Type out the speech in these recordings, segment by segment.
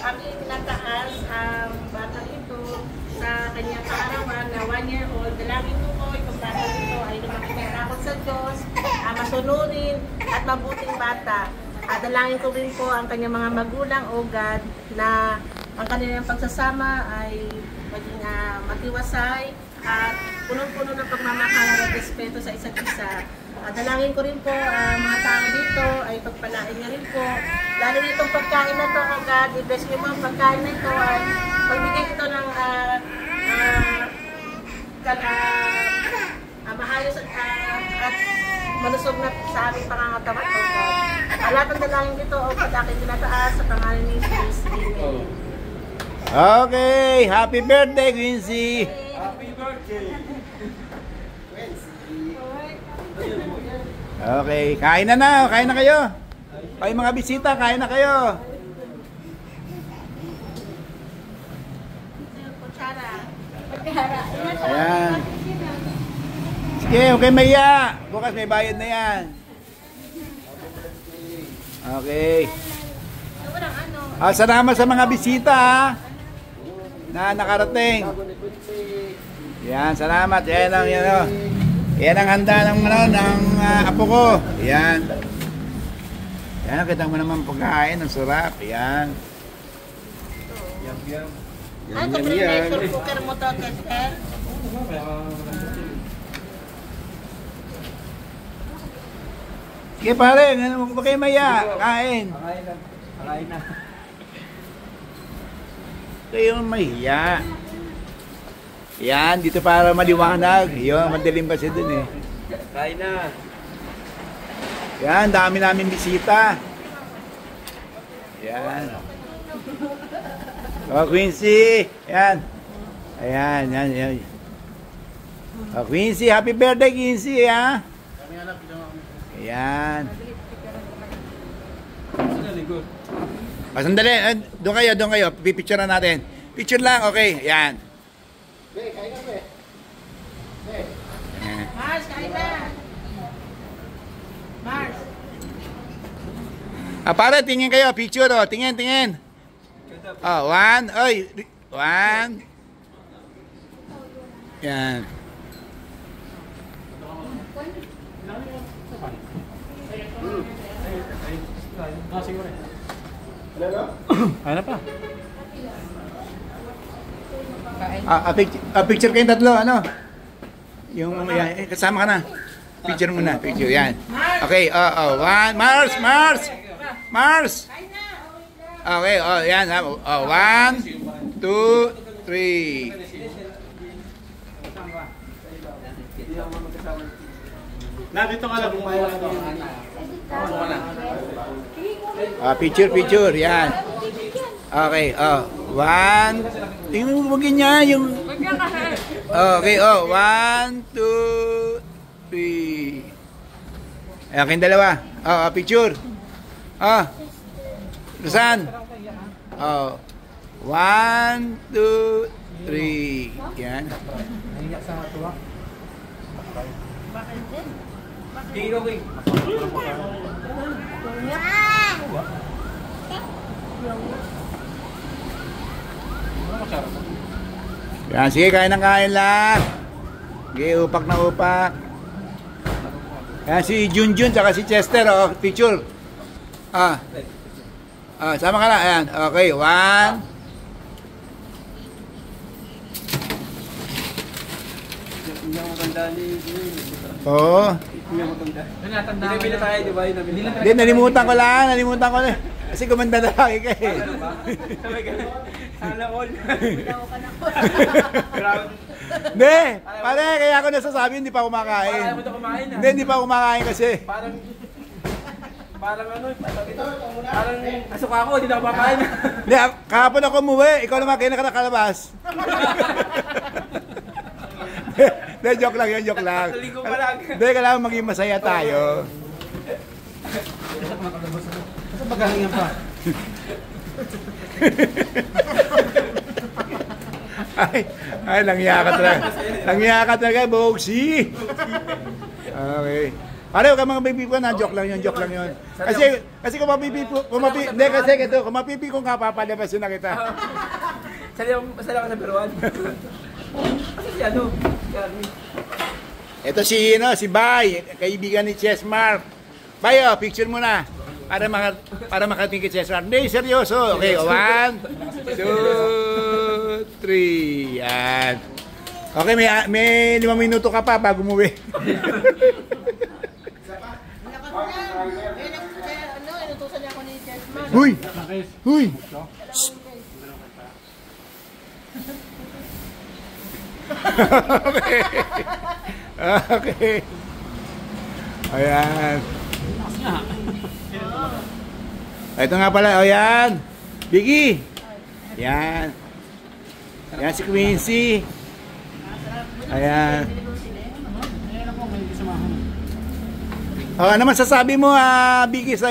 aking tinataas ang batang ito sa kanyang kaarawan na 1 year old. Dalangin ko po itong batang ito ay lumaki ng takot sa Diyos, masunurin at mabuting bata. Dalangin ko rin po ang kanyang mga magulang o God na ang kanilang pagsasama ay maging matiwasay at punong-puno ng pagmamahal at respeto sa isa't isa. Dalangin ko rin po mga tao dito ay pagpalain niya rin po. Lalo nitong pagkain na to, oh God, i-bless niyo mo ang pagkain na ito ay pagbigay ito ng maayos at malusog na sa aming pangangatawan, oh God. Lahat ng dalangin dito, oh God, aking tinataas sa pangalan ni Jesus. Amen. Okay, happy birthday, Quincy! Happy birthday! Okay, kain na kayo. Kayo mga bisita, kain na kayo. Ayan. Sige, okay maya. Bukas may bayad na yan. Okay. Salamat sa mga bisita na nakarating. Yan, salamat. Yan ang yan ang handa ng apo ko. Yan. Yan, kita mo naman pagkain, ang sarap. Yan. Yan. Ano ito, pressure cooker mo to, Kester? Sige pare, ano mo kayo maya? Kain. Kain na. Kayo mahiya. Yan, dito para maliwanag. Yun, madilim kasi dun eh. Kain na. Yan, dami namin bisita. Yan. Oh, Quincy. Yan. Ayan, yan. Oh, Quincy, happy birthday, Quincy, ha? Ayan. Sandali, doon kayo. Pipicture na natin. Picture lang, okay. Ayan. Mars, kain na! Mars! Para, tingin kayo. Picture, oh. Tingin. Oh, 1. Oy, 1. Yan. Ano pa? Picture kayong tatlo, ano? Yung, yan, kasama ka na. Picture muna, picture, yan. Okay, 1. Mars! Okay, yan. 1, 2, 3. Nandito ka lang. Picture, yan. Okay, 1. Tingnan mo bagay niya, yung... Okay, 1, 2, 3. Ayan, kayong dalawa. Picture. Saan? 1, 2, 3. Yan. Naiyak sa tuwa. Bakit din? King. Yan, sige, kain lang. Sige, upak na upak. Yan, si Junjun, saka si Chester, picture. Sama ka na, ayan. Okay, 1. Hindi ako maganda ni... Oo. Hindi ako maganda. Binabila tayo, di ba? Hindi, nalimutan ko lang. Kasi kumanda na lagi ka eh. Sabay ka. Sana all. Hindi, pare, kaya ako nasasabi, hindi pa kumakain. Ayaw mo ito kumain ah. Hindi pa kumakain kasi. Parang asok ako, hindi na ako makain. Hindi, kahapon ako umuwi, ikaw naman kayo nakakalabas. Hindi, joke lang. Naligo pa lang. Hindi, kailangan maging masaya tayo. Saan pagkahingan pa? Ay, langya ka talaga, Bogsy. Okay. Pareho ka mga baby ko na, joke lang yun. Kasi kung hindi kasi ito, kung mapipikon ka, papalabasin na kita. Sali ako sa biruan. Kasi si ano, si Army. Ito si Bay, kaibigan ni Chessmark. Bay, picture mo na. Para makating kay Chessmark. Hindi, seryoso. Okay, 1, 2, 3. Yan. Okay, may 5 minuto ka pa bago umuwi. Inutusan niya ako ni Chessman. Huy! Okay. Ayan. Ito nga pala, ayan. Biggie. Yan. Yan si Quincy. Ayan. Ano naman sasabi mo, Biggie, sa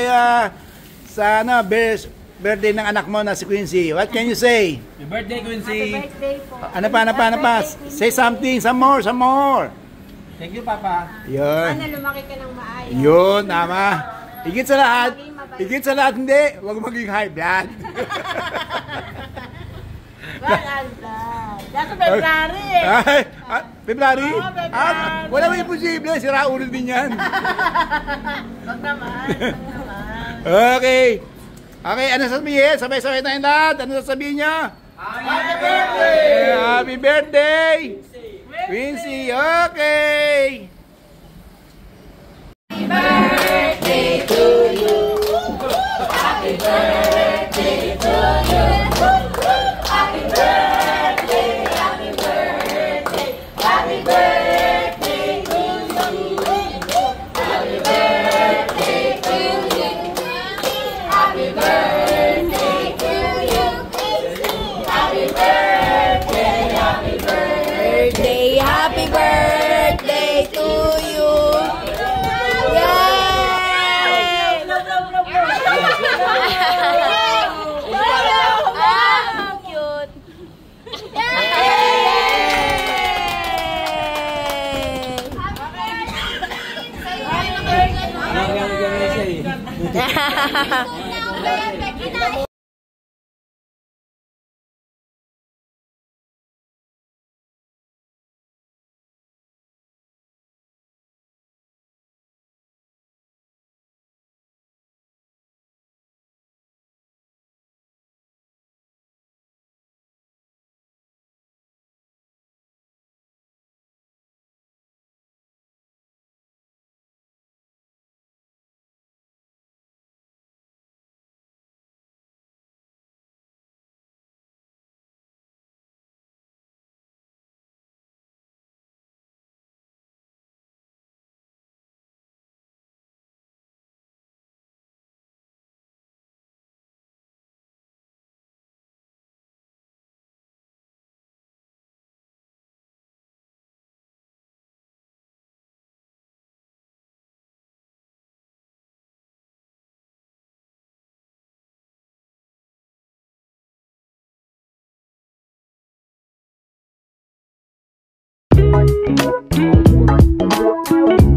birthday ng anak mo na si Quincy? What can you say? Happy birthday, Quincy. Happy birthday po. Ano pa? Say something, some more. Thank you, Papa. Yun. Sana lumaki ka ng maayos. Yun, tama. Higit sa lahat, hindi. Huwag maging high blood. Dato February eh. February? Oo, February. Wala mo imposible. Sira ulo din yan. Wag naman. Okay. Okay, ano sasabihin? Sabay-sabay tayong lahat. Ano sasabihin niyo? Happy birthday! Happy birthday! Quincy, okay! Birthday to you. Happy birthday to you. Happy birthday, happy birthday, happy birthday to you. Happy birthday to you. Happy birthday to you. Happy birthday, happy birthday, happy birthday to you. Yay! Ah, cute. Yay! Thank you.